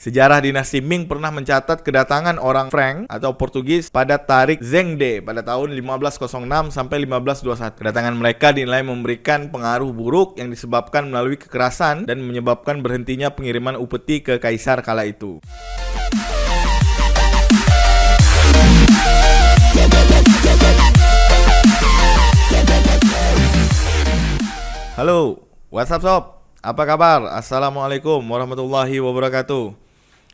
Sejarah dinasti Ming pernah mencatat kedatangan orang Frank atau Portugis pada Tarik Zhengde pada tahun 1506 sampai 1521. Kedatangan mereka dinilai memberikan pengaruh buruk yang disebabkan melalui kekerasan dan menyebabkan berhentinya pengiriman upeti ke kaisar kala itu. Halo, what's up sob? Apa kabar? Assalamualaikum warahmatullahi wabarakatuh.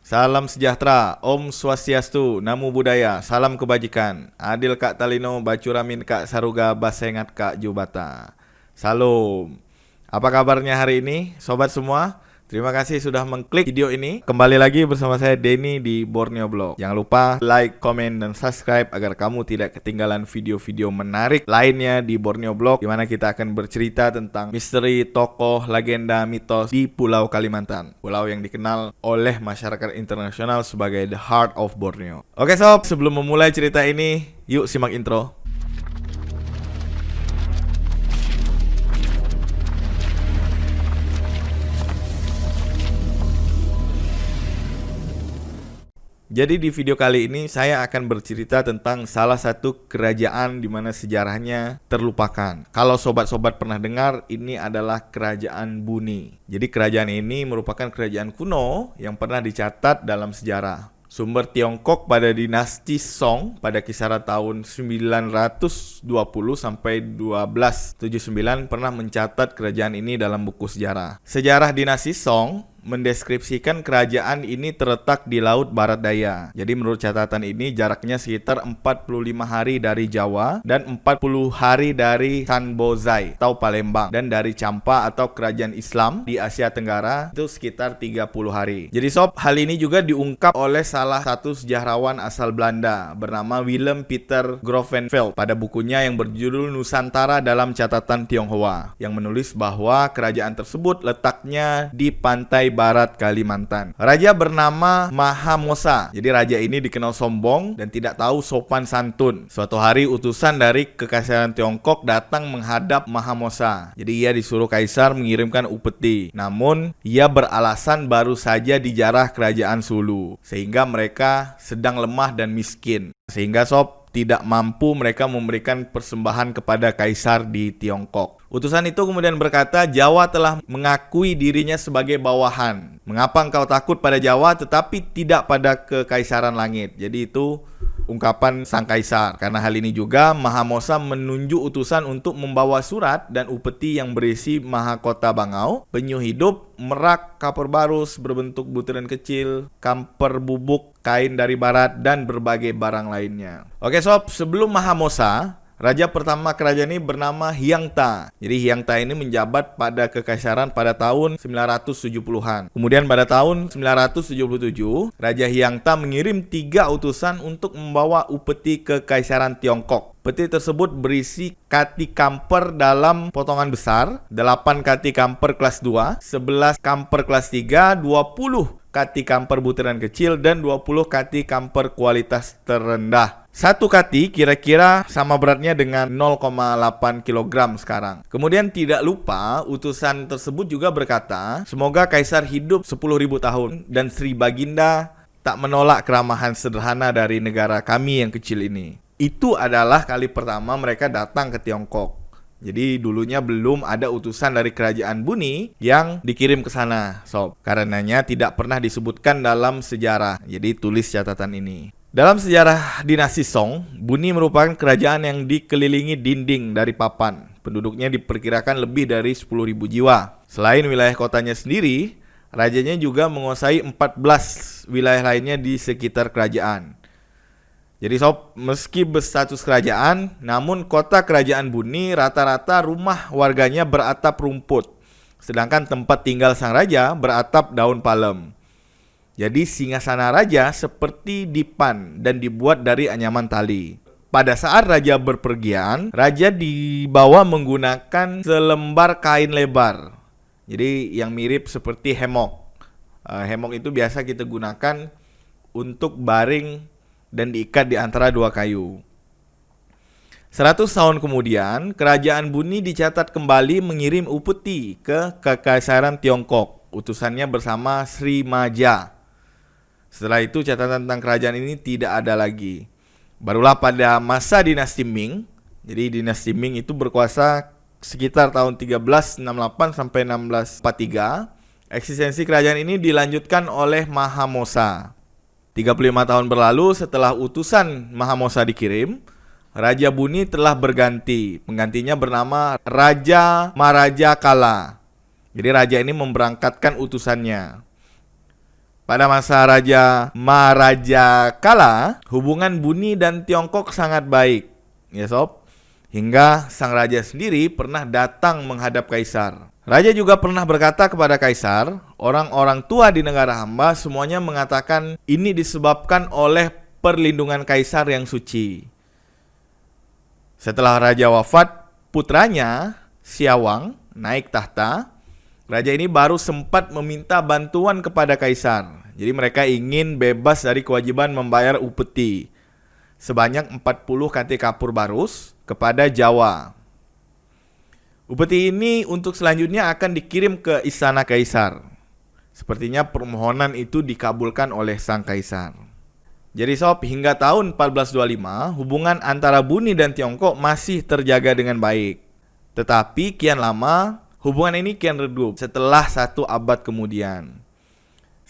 Salam sejahtera, Om Swastiastu, Namo Buddhaya, salam kebajikan. Adil Kak Talino, Bacuramin Kak Saruga, Basengat Kak Jubata. Salam. Apa kabarnya hari ini, sobat semua? Terima kasih sudah mengklik video ini. Kembali lagi bersama saya Denny di Borneo Blog. Jangan lupa like, komen, dan subscribe agar kamu tidak ketinggalan video-video menarik lainnya di Borneo Blog, di mana kita akan bercerita tentang misteri, tokoh, legenda, mitos di Pulau Kalimantan. Pulau yang dikenal oleh masyarakat internasional sebagai the heart of Borneo. Oke sob, sebelum memulai cerita ini, yuk simak intro. Jadi di video kali ini saya akan bercerita tentang salah satu kerajaan di mana sejarahnya terlupakan. Kalau sobat-sobat pernah dengar, ini adalah Kerajaan Buni. Jadi kerajaan ini merupakan kerajaan kuno yang pernah dicatat dalam sejarah. Sumber Tiongkok pada dinasti Song pada kisaran tahun 920 sampai 1279 pernah mencatat kerajaan ini dalam buku sejarah. Sejarah dinasti Song mendeskripsikan kerajaan ini terletak di Laut Barat Daya. Jadi menurut catatan ini jaraknya sekitar 45 hari dari Jawa dan 40 hari dari Sanbozai atau Palembang, dan dari Champa atau kerajaan Islam di Asia Tenggara itu sekitar 30 hari. Jadi sob, hal ini juga diungkap oleh salah satu sejarawan asal Belanda bernama Willem Pieter Groeneveld pada bukunya yang berjudul Nusantara dalam Catatan Tionghoa, yang menulis bahwa kerajaan tersebut letaknya di pantai barat Kalimantan. Raja bernama Mahamosa. Jadi raja ini dikenal sombong dan tidak tahu sopan santun. Suatu hari utusan dari Kekaisaran Tiongkok datang menghadap Mahamosa. Jadi ia disuruh kaisar mengirimkan upeti. Namun ia beralasan baru saja dijarah kerajaan Sulu, sehingga mereka sedang lemah dan miskin. Sehingga sob, tidak mampu mereka memberikan persembahan kepada kaisar di Tiongkok. Utusan itu kemudian berkata, Jawa telah mengakui dirinya sebagai bawahan. Mengapa engkau takut pada Jawa tetapi tidak pada kekaisaran langit? Jadi itu ungkapan sang kaisar. Karena hal ini juga Mahamosa menunjuk utusan untuk membawa surat dan upeti yang berisi mahakota bangau, penyu hidup, merak, kapur barus berbentuk butiran kecil, kamper bubuk, kain dari barat, dan berbagai barang lainnya. Oke sob, sebelum Mahamosa, raja pertama kerajaan ini bernama Hyangta. Jadi Hyangta ini menjabat pada kekaisaran pada tahun 970-an. Kemudian pada tahun 977, Raja Hyangta mengirim 3 utusan untuk membawa upeti ke Kekaisaran Tiongkok. Peti tersebut berisi kati kamper dalam potongan besar, 8 kati kamper kelas 2, 11 kamper kelas 3, 20 kati kamper butiran kecil, dan 20 kati kamper kualitas terendah. Satu kati kira-kira sama beratnya dengan 0,8 kg sekarang. Kemudian tidak lupa utusan tersebut juga berkata, semoga kaisar hidup 10.000 tahun dan Sri Baginda tak menolak keramahan sederhana dari negara kami yang kecil ini. Itu adalah kali pertama mereka datang ke Tiongkok. Jadi dulunya belum ada utusan dari kerajaan Buni yang dikirim ke sana, sob. Karenanya tidak pernah disebutkan dalam sejarah. Jadi tulis catatan ini. Dalam sejarah dinasti Song, Buni merupakan kerajaan yang dikelilingi dinding dari papan. Penduduknya diperkirakan lebih dari 10.000 jiwa. Selain wilayah kotanya sendiri, rajanya juga menguasai 14 wilayah lainnya di sekitar kerajaan. Jadi sob, meski berstatus kerajaan, namun kota kerajaan Buni rata-rata rumah warganya beratap rumput, sedangkan tempat tinggal sang raja beratap daun palem. Jadi singgasana raja seperti dipan dan dibuat dari anyaman tali. Pada saat raja berpergian, raja dibawa menggunakan selembar kain lebar. Jadi yang mirip seperti hemok. Hemok itu biasa kita gunakan untuk baring dan diikat di antara 2 kayu. 100 tahun kemudian, kerajaan Buni dicatat kembali mengirim upeti ke Kekaisaran Tiongkok. Utusannya bersama Sri Maja. Setelah itu catatan tentang kerajaan ini tidak ada lagi. Barulah pada masa dinasti Ming, jadi dinasti Ming itu berkuasa sekitar tahun 1368 sampai 1643, eksistensi kerajaan ini dilanjutkan oleh Mahamosa. 35 tahun berlalu setelah utusan Mahamosa dikirim, Raja Buni telah berganti. Penggantinya bernama Raja Marajakala. Jadi raja ini memberangkatkan utusannya. Pada masa Raja Marajakala, hubungan Buni dan Tiongkok sangat baik, ya sob. Hingga sang raja sendiri pernah datang menghadap kaisar. Raja juga pernah berkata kepada kaisar, orang-orang tua di negara hamba semuanya mengatakan ini disebabkan oleh perlindungan kaisar yang suci. Setelah raja wafat, putranya Siawang naik tahta. Raja ini baru sempat meminta bantuan kepada kaisar. Jadi mereka ingin bebas dari kewajiban membayar upeti sebanyak 40 kati kapur barus kepada Jawa. Upeti ini untuk selanjutnya akan dikirim ke istana kaisar. Sepertinya permohonan itu dikabulkan oleh sang kaisar. Jadi sob, hingga tahun 1425 hubungan antara Buni dan Tiongkok masih terjaga dengan baik. Tetapi kian lama hubungan ini kian redup setelah 1 abad kemudian.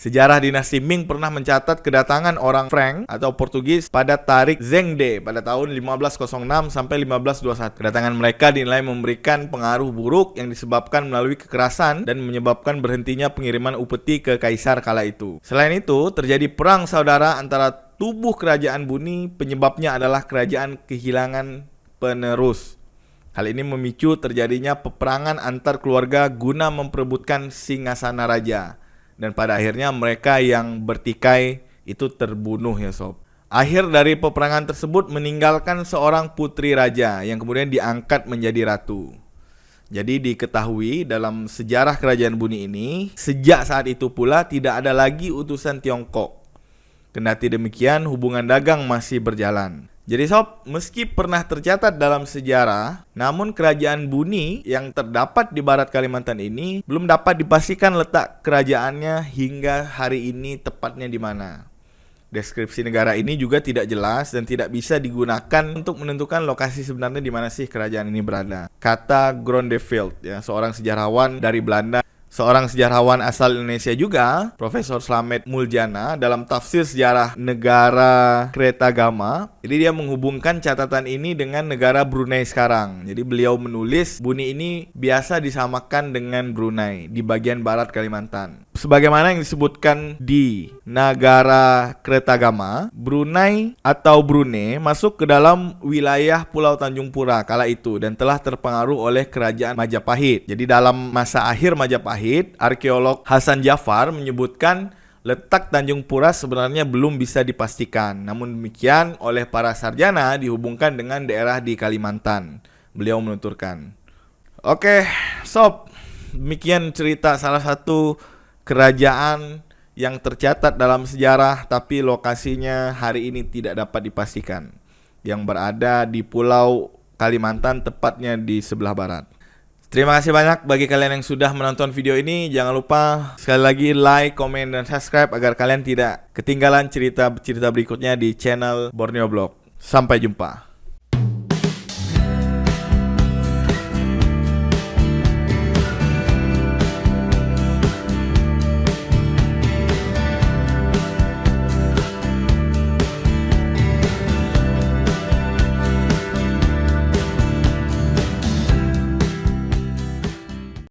Sejarah dinasti Ming pernah mencatat kedatangan orang Frank atau Portugis pada Tarik Zhengde pada tahun 1506 sampai 1521. Kedatangan mereka dinilai memberikan pengaruh buruk yang disebabkan melalui kekerasan dan menyebabkan berhentinya pengiriman upeti ke kaisar kala itu. Selain itu, terjadi perang saudara antara tubuh kerajaan Buni, penyebabnya adalah kerajaan kehilangan penerus. Hal ini memicu terjadinya peperangan antar keluarga guna memperebutkan singgasana raja. Dan pada akhirnya mereka yang bertikai itu terbunuh ya sob. Akhir dari peperangan tersebut meninggalkan seorang putri raja yang kemudian diangkat menjadi ratu. Jadi diketahui dalam sejarah kerajaan Buni ini, sejak saat itu pula tidak ada lagi utusan Tiongkok. Kendati demikian hubungan dagang masih berjalan. Jadi sob, meski pernah tercatat dalam sejarah, namun kerajaan Buni yang terdapat di barat Kalimantan ini belum dapat dipastikan letak kerajaannya hingga hari ini tepatnya di mana. Deskripsi negara ini juga tidak jelas dan tidak bisa digunakan untuk menentukan lokasi sebenarnya di mana sih kerajaan ini berada. Kata Grondeveld, ya, seorang sejarawan dari Belanda. Seorang sejarawan asal Indonesia juga, Profesor Slamet Muljana, dalam tafsir sejarah negara Kretagama, jadi dia menghubungkan catatan ini dengan negara Brunei sekarang. Jadi beliau menulis Buni ini biasa disamakan dengan Brunei di bagian barat Kalimantan. Sebagaimana yang disebutkan di negara Kretagama, Brunei atau Brunei masuk ke dalam wilayah Pulau Tanjung Pura kala itu dan telah terpengaruh oleh kerajaan Majapahit. Jadi dalam masa akhir Majapahit, arkeolog Hasan Jafar menyebutkan letak Tanjung Pura sebenarnya belum bisa dipastikan. Namun demikian oleh para sarjana dihubungkan dengan daerah di Kalimantan. Beliau menuturkan. Oke, sob, demikian cerita salah satu kerajaan yang tercatat dalam sejarah tapi lokasinya hari ini tidak dapat dipastikan, yang berada di Pulau Kalimantan, tepatnya di sebelah barat. Terima kasih banyak bagi kalian yang sudah menonton video ini. Jangan lupa sekali lagi like, komen, dan subscribe agar kalian tidak ketinggalan cerita-cerita berikutnya di channel Borneo Blog. Sampai jumpa.